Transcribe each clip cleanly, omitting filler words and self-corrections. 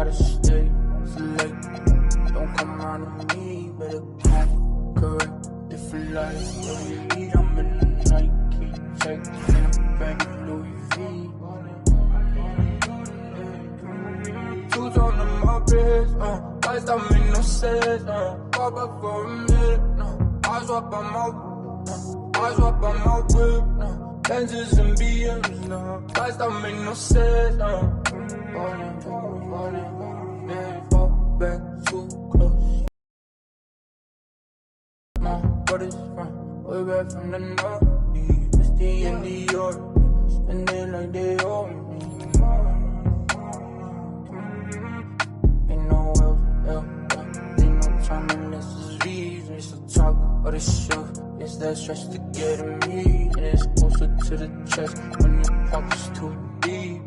gotta stay select. Don't come around to me, better pack correct. Different life, every beat I'm in the Nike check. In a bag of Louis V. Two tone on my wrist, lights don't make no sense, pop up for a minute, eyes up on my whip, Benzes and BMs, lights don't make no sense, fall back too close. My brothers from way back from the north, Misty and New York, spending like they owe me. Ain't no else, ain't no time unless it's V's. It's the top of the shelf, it's that stretch to get at me. And it's closer to the chest when your pocket's too deep.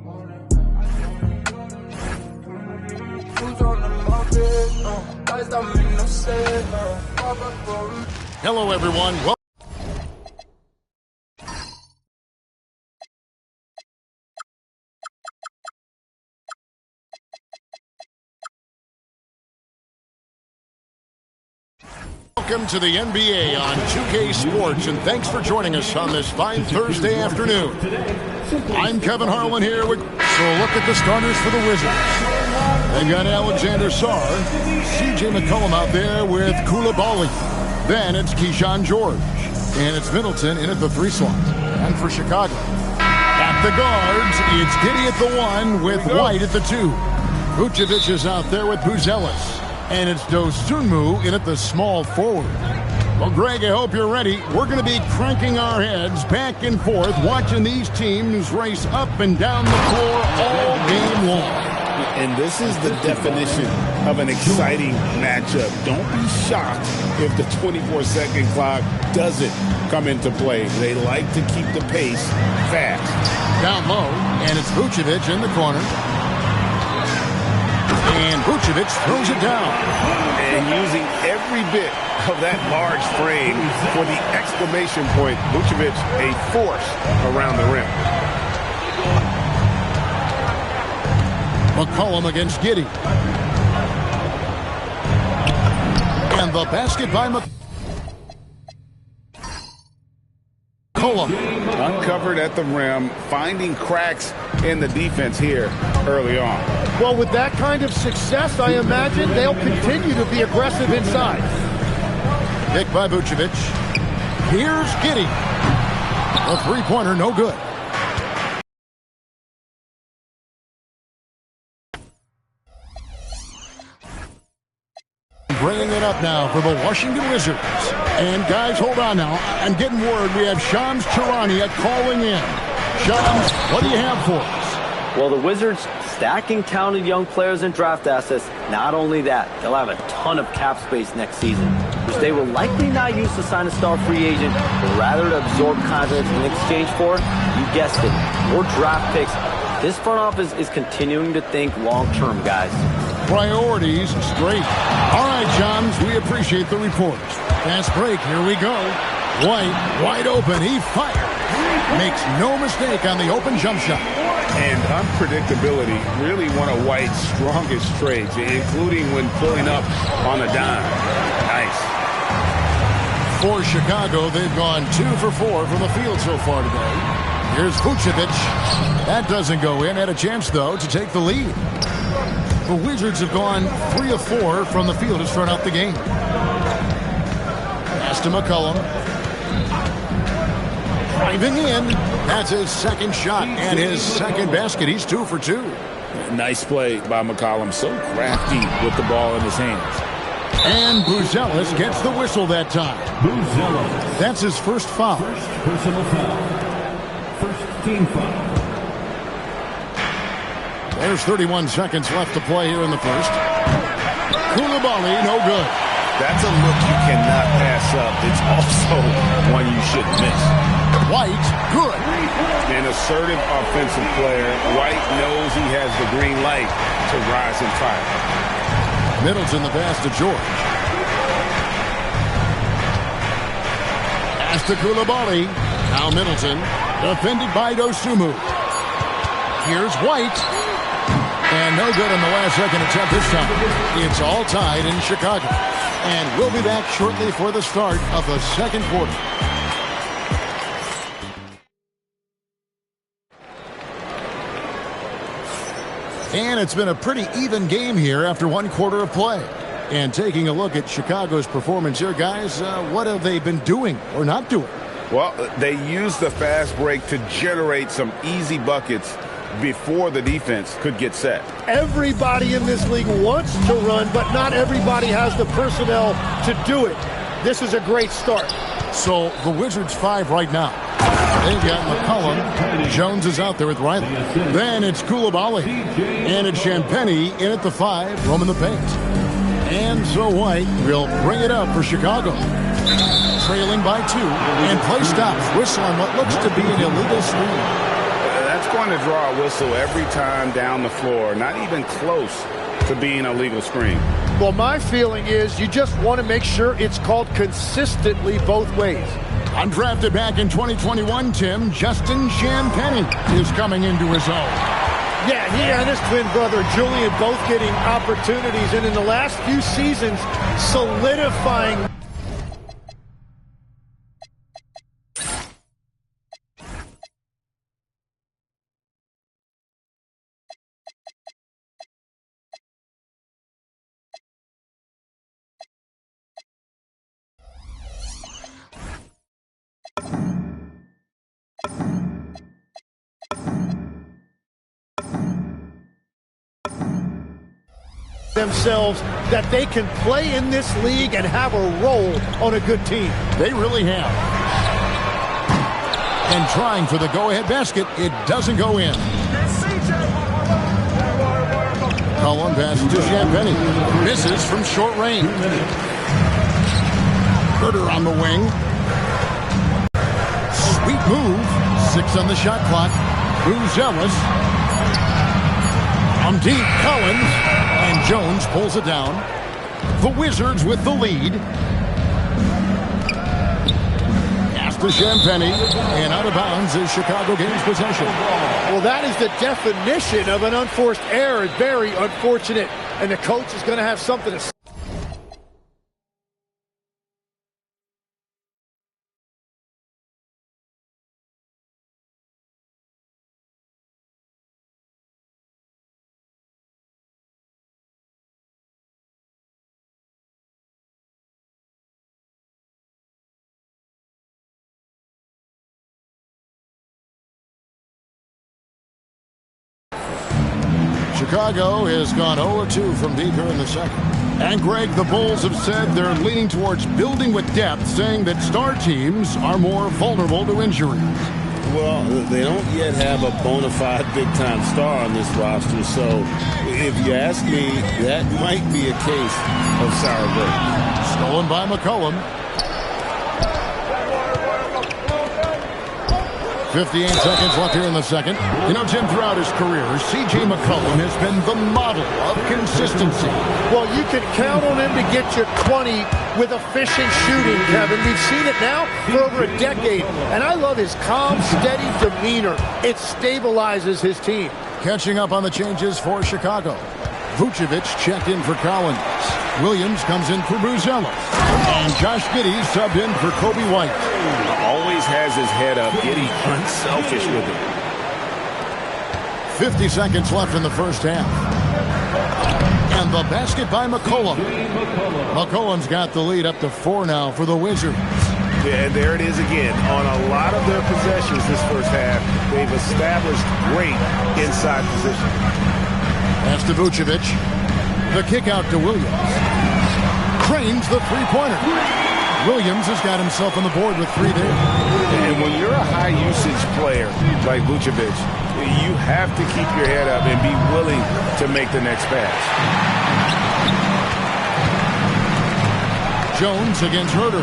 Who's on the market? Guys don't make no sense. Hello, everyone. Welcome to the NBA on 2K Sports, and thanks for joining us on this fine Thursday afternoon. I'm Kevin Harlan here with... So look at the starters for the Wizards. They've got Alexander Sarr, C.J. McCollum out there with Coulibaly. Then it's Keyshawn George, and it's Middleton in at the 3 slot. And for Chicago, at the guards, it's Giddey at the 1 with White at the 2. Vucevic is out there with Buzelis. And it's Dosunmu in at the small forward. Well, Greg, I hope you're ready. We're going to be cranking our heads back and forth, watching these teams race up and down the floor all game long. And this is the definition of an exciting matchup. Don't be shocked if the 24-second clock doesn't come into play. They like to keep the pace fast. Down low, and it's Vucevic in the corner. And Vucevic throws it down. And using every bit of that large frame for the exclamation point, Vucevic a force around the rim. McCollum against Giddey. And the basket by McCollum. Uncovered at the rim, finding cracks in the defense here early on. Well, with that kind of success, I imagine they'll continue to be aggressive inside. Pick by Vucevic. Here's Giddey. A three-pointer, no good. Bringing it up now for the Washington Wizards. And guys, hold on now. I'm getting word we have Shams Charania calling in. Shams, what do you have for us? Well, the Wizards stacking talented young players and draft assets. Not only that, they'll have a ton of cap space next season, which they will likely not use to sign a star free agent, but rather to absorb contracts in exchange for, you guessed it, more draft picks. This front office is continuing to think long-term, guys. Priorities straight. All right, Shams, we appreciate the report. Fast break, here we go. White, wide open, he fired. Makes no mistake on the open jump shot. And unpredictability, really one of White's strongest traits, including when pulling up on a dime. Nice. For Chicago, they've gone 2 for 4 from the field so far today. Here's Vucevic. That doesn't go in. Had a chance, though, to take the lead. The Wizards have gone 3 of 4 from the field to start out the game. Pass to McCollum. Driving in. That's his second shot and his second basket. He's 2 for 2. Nice play by McCollum. So crafty with the ball in his hands. And Buzelis gets the whistle that time. Buzelis. That's his first foul. First personal foul. First team foul. There's 31 seconds left to play here in the first. Coulibaly, no good. That's a look you cannot pass up. It's also one you shouldn't miss. White, good. An assertive offensive player. White knows he has the green light to rise and fire. Middleton the pass to George. Pass to Coulibaly. Now Middleton, defended by Dosunmu. Here's White. And no good on the last second attempt this time. It's all tied in Chicago. And we'll be back shortly for the start of the second quarter. And it's been a pretty even game here after one quarter of play. And taking a look at Chicago's performance here, guys, what have they been doing or not doing? Well, they used the fast break to generate some easy buckets before the defense could get set. Everybody in this league wants to run, but not everybody has the personnel to do it. This is a great start. So the Wizards 5 right now. They've got McCollum. Jones is out there with Riley. Then it's Coulibaly. And it's Champagnie in at the 5, roaming the paint. And so White will bring it up for Chicago. Trailing by 2. And play stops. Whistle on what looks to be an illegal screen. That's going to draw a whistle every time down the floor. Not even close to being a legal screen. Well, my feeling is you just want to make sure it's called consistently both ways. Undrafted back in 2021, Tim, Justin Champagnie is coming into his own. Yeah, he and his twin brother Julian both getting opportunities, and in the last few seasons solidifying. Themselves that they can play in this league and have a role on a good team. They really have. And trying for the go-ahead basket, it doesn't go in. Cullen passes to Champagnie. Misses from short range. Herter on the wing. Sweet move. 6 on the shot clock. Buzelis. From deep, Collins. And Jones pulls it down. The Wizards with the lead. Pass to Champagnie. And out of bounds as Chicago gains possession. Well, that is the definition of an unforced error. Very unfortunate. And the coach is going to have something to say. Chicago has gone 0-2 from deep here in the second. And Greg, the Bulls have said they're leaning towards building with depth, saying that star teams are more vulnerable to injuries. Well, they don't yet have a bona fide big-time star on this roster, so if you ask me, that might be a case of sour grapes. Stolen by McCollum. 58 seconds left here in the second. You know, Jim, throughout his career, C.J. McCollum has been the model of consistency. Well, you can count on him to get you 20 with efficient shooting, Kevin. We've seen it now for over a decade. And I love his calm, steady demeanor. It stabilizes his team. Catching up on the changes for Chicago. Vucevic checked in for Collins. Williams comes in for Buzelis. And Josh Giddey subbed in for Kobe White. Always has his head up, getting unselfish with it. 50 seconds left in the first half. And the basket by McCollum. McCollum's got the lead up to 4 now for the Wizards. Yeah, and there it is again. On a lot of their possessions this first half, they've established great inside position. Pass to Vucevic. The kick out to Williams. Cranes the three-pointer. Williams has got himself on the board with 3 there. And when you're a high-usage player like Vucevic, you have to keep your head up and be willing to make the next pass. Jones against Herter.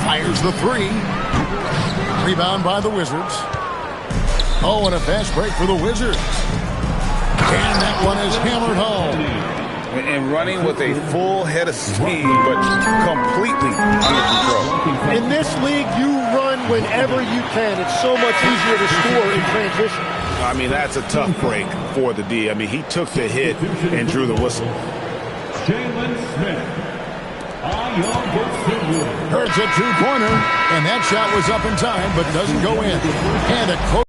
Fires the 3. Rebound by the Wizards. Oh, and a fast break for the Wizards. And that one is hammered home. And running with a full head of speed, but completely under control. In this league, you run whenever you can. It's so much easier to score in transition. I mean, that's a tough break for the D. I mean, he took the hit and drew the whistle. Jalen Smith. Hurts a two-pointer, and that shot was up in time, but doesn't go in. And a close.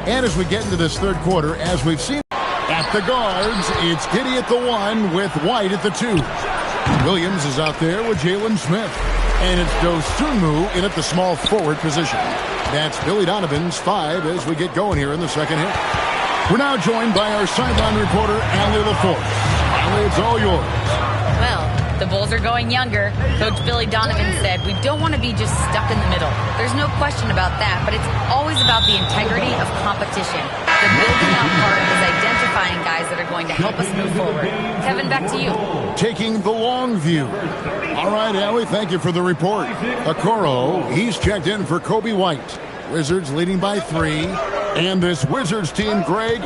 And as we get into this third quarter, as we've seen at the guards, it's Giddey at the 1 with White at the 2. Williams is out there with Jalen Smith. And it's Dosunmu in at the small forward position. That's Billy Donovan's 5 as we get going here in the second half. We're now joined by our sideline reporter, Allie LaForce. Allie, it's all yours. Well, the Bulls are going younger. Coach Billy Donovan said, we don't want to be just stuck in the middle. There's no question about that, but it's always about the integrity of competition. The building out part is identifying guys that are going to help us move forward. Kevin, back to you. Taking the long view. All right, Allie, thank you for the report. Okoro, he's checked in for Kobe White. Wizards leading by 3. And this Wizards team, Greg,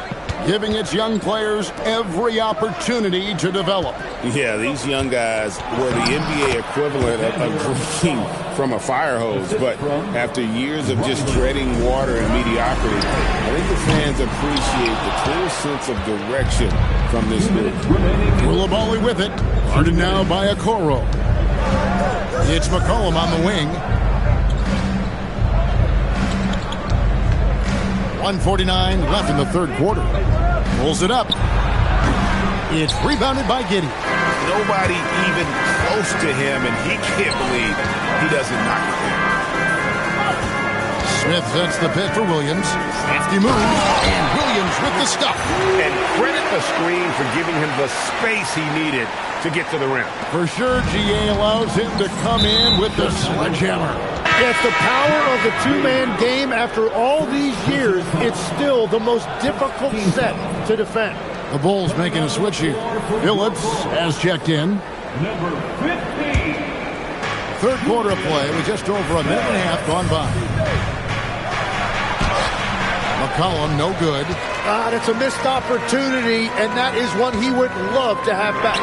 giving its young players every opportunity to develop. Yeah, these young guys were the NBA equivalent of drinking from a fire hose. But after years of just treading water and mediocrity, I think the fans appreciate the clear sense of direction from this group. Koulibaly with it. Guarded now by Okoro. It's McCollum on the wing. 1:49 left in the third quarter. Pulls it up. It's rebounded by Giddey. Nobody even close to him, and he can't believe he doesn't knock it down. Smith sets the pick for Williams. Safety move, and Williams with the stuff. And credit the screen for giving him the space he needed to get to the rim. For sure, GA allows him to come in with the sledgehammer. It's the power of the two-man game. After all these years, it's still the most difficult set to defend. The Bulls making a switch here. Phillips has checked in. Number 15. Third quarter of play with just over a minute and a half gone by. McCollum, no good. That's a missed opportunity, and that is one he would love to have back.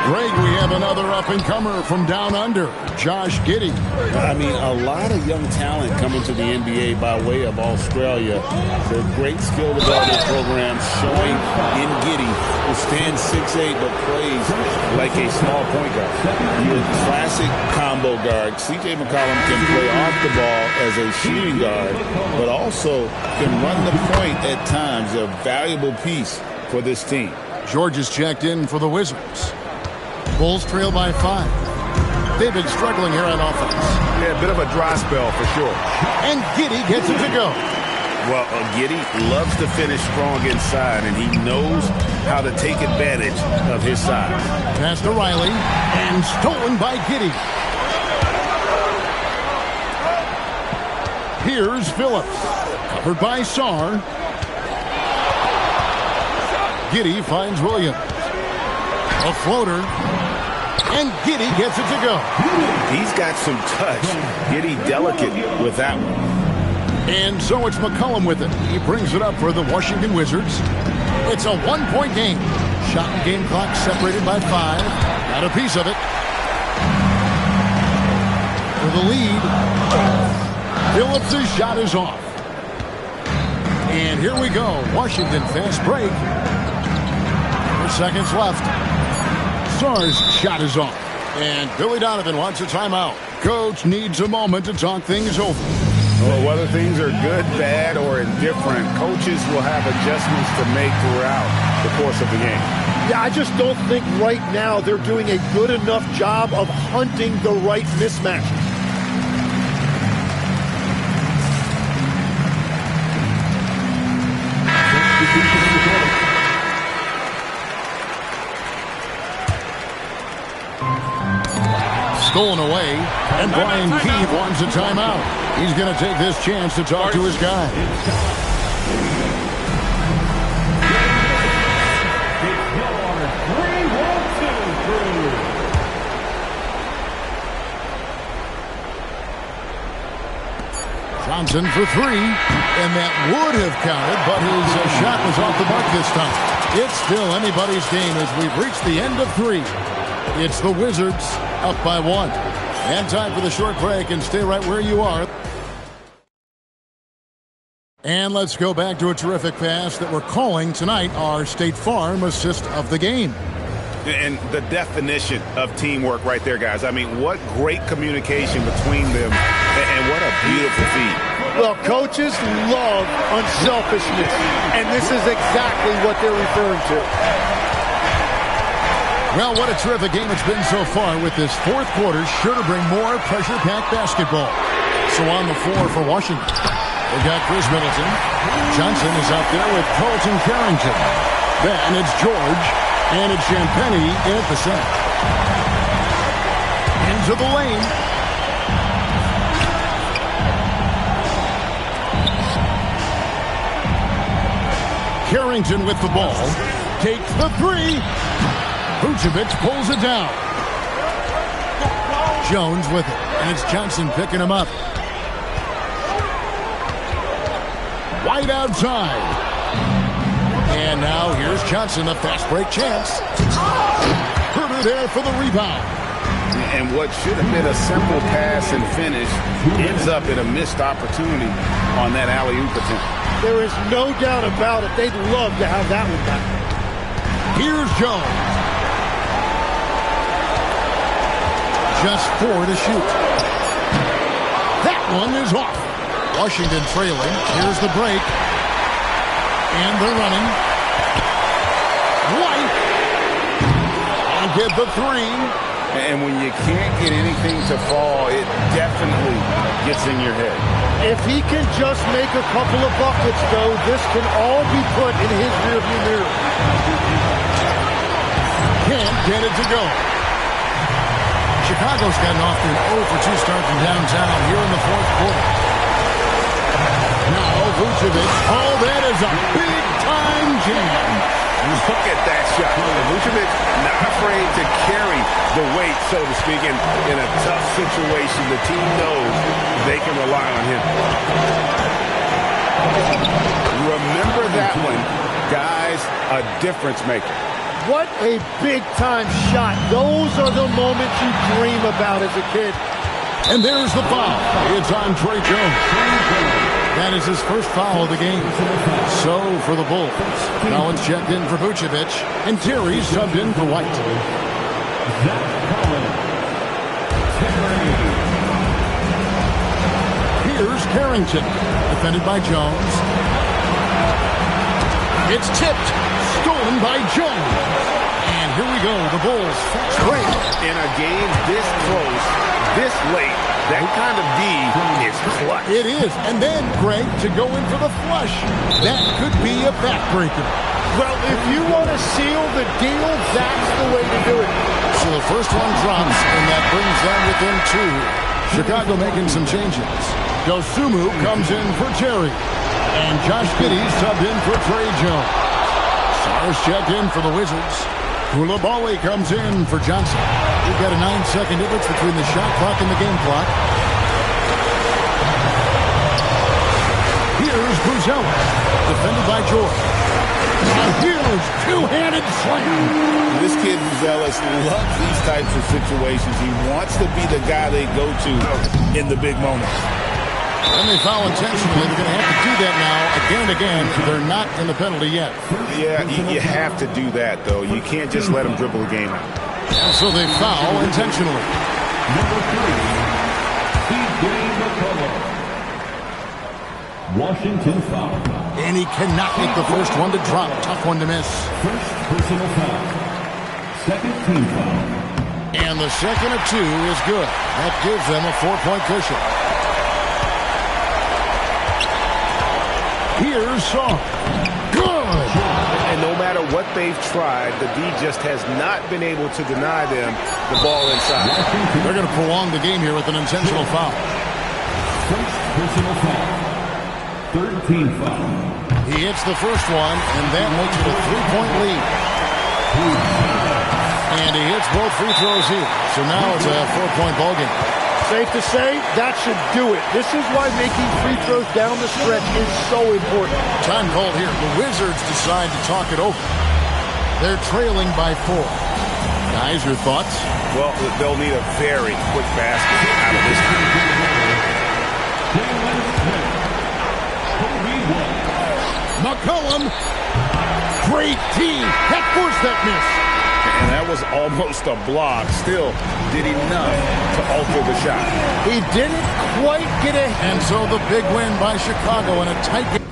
Greg, we have another up-and-comer from down under, Josh Giddey. I mean, a lot of young talent coming to the NBA by way of Australia. The great skill development program showing in Giddey, who stands 6'8", but plays like a small point guard. Your classic combo guard. C.J. McCollum can play off the ball as a shooting guard, but also can run the point at times, a valuable piece for this team. George is checked in for the Wizards. Bulls trail by 5. They've been struggling here on offense. Yeah, a bit of a dry spell for sure. And Giddey gets it to go. Well, Giddey loves to finish strong inside, and he knows how to take advantage of his size. Pass to Riley, and stolen by Giddey. Here's Phillips. Covered by Sarr. Giddey finds Williams. A floater. And Giddey gets it to go. He's got some touch. Giddey delicate with that one. And so it's McCollum with it. He brings it up for the Washington Wizards. It's a one-point game. Shot and game clock separated by 5. Got a piece of it. For the lead. Phillips' shot is off. And here we go. Washington fast break. 4 seconds left. Sarr's shot is off. And Billy Donovan wants a timeout. Coach needs a moment to talk things over. Well, whether things are good, bad, or indifferent, coaches will have adjustments to make throughout the course of the game. Yeah, I just don't think right now they're doing a good enough job of hunting the right mismatch. Stolen away, and Brian Keefe wants a timeout. He's going to take this chance to talk to his guy. Johnson for 3, and that would have counted, but his shot was off the mark this time. It's still anybody's game as we've reached the end of 3. It's the Wizards up by 1. And time for the short break, and stay right where you are. And let's go back to a terrific pass that we're calling tonight our State Farm assist of the game. And the definition of teamwork right there, guys. I mean, what great communication between them, and what a beautiful feat. Well, coaches love unselfishness, and this is exactly what they're referring to. Well, what a terrific game it's been so far, with this fourth quarter sure to bring more pressure-packed basketball. So on the floor for Washington, they've got Chris Middleton. Johnson is out there with Carlton Carrington. Then it's George, and it's Champagnie in at the center. Into the lane. Carrington with the ball. Takes the three. Vucevic pulls it down. Jones with it, and it's Johnson picking him up. White outside. And now here's Johnson, a fast break chance. Herter there for the rebound. And what should have been a simple pass and finish ends up in a missed opportunity on that alley-oop attempt. There is no doubt about it. They'd love to have that one back. Here's Jones. Just 4 to shoot. That one is off. Washington trailing. Here's the break. And they're running. White. And get the three. And when you can't get anything to fall, it definitely gets in your head. If he can just make a couple of buckets, though, this can all be put in his rearview mirror. Can't get it to go. Chicago's gotten off to an 0-for-2 start from downtown here in the fourth quarter. Now Vucevic. Oh, that is a big-time jam. Look at that shot. Vucevic not afraid to carry the weight, so to speak, in a tough situation. The team knows they can rely on him. Remember that one, guys, a difference maker. What a big-time shot. Those are the moments you dream about as a kid. And there's the foul. It's on Tre Jones. That is his first foul of the game. So for the Bulls. Collins checked in for Vucevic, and Terry subbed in for White. Here's Carrington, defended by Jones. It's tipped, stolen by Jones. And here we go, the Bulls straight. In a game this close, this late, that kind of D is clutch. It is. And then, Greg, to go in for the flush. That could be a backbreaker. Well, if you want to seal the deal, that's the way to do it. So the first one drops, and that brings them within 2. Chicago making some changes. Dosunmu comes in for Terry. And Josh Giddey subbed in for Tre Jones. Sars checked in for the Wizards. Koulibaly comes in for Johnson. We've got a 9-second difference between the shot clock and the game clock. Here's Buzella, defended by George. A huge two-handed slam. This kid, Buzelis, loves these types of situations. He wants to be the guy they go to in the big moments. And they foul intentionally. They're going to have to do that now again and again. They're not in the penalty yet. Yeah, you have to do that, though. You can't just let them dribble the game out. And so they foul intentionally. Number 3, C.J. McCollum. Washington foul. And he cannot make the first one to drop. Tough one to miss. First personal foul. Second team foul. And the second of 2 is good. That gives them a 4-point cushion. Here's Song. Good! And no matter what they've tried, the D just has not been able to deny them the ball inside. They're going to prolong the game here with an intentional foul. First personal foul. Third team foul. He hits the first one, and that makes it a 3-point lead. And he hits both free throws here. So now it's a 4-point ballgame. Safe to say, that should do it. This is why making free throws down the stretch is so important. Time called here. The Wizards decide to talk it over. They're trailing by 4. Guys, your thoughts? Well, they'll need a very quick basket out of this time. McCollum. Great team. That forced that miss. And that was almost a block. Still did enough to alter the shot. He didn't quite get it. And so the big win by Chicago in a tight game.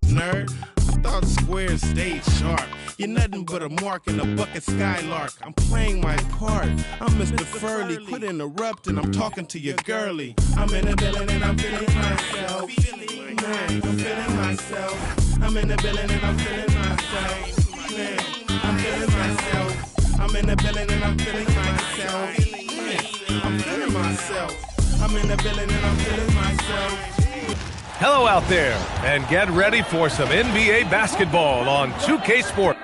Nerd, I thought squares stayed sharp. You're nothing but a mark in a bucket skylark. I'm playing my part. I'm Mr. Furley. Quit interrupting. I'm talking to your girlie. I'm in the building and I'm feeling myself. Man, I'm feeling myself. I'm in the building and I'm feeling myself. Man, I'm feeling myself. I'm in the building and I'm feeling myself. Man, I'm feeling myself. I'm in the building and I'm feeling myself. Hello out there, and get ready for some NBA basketball on 2K Sports.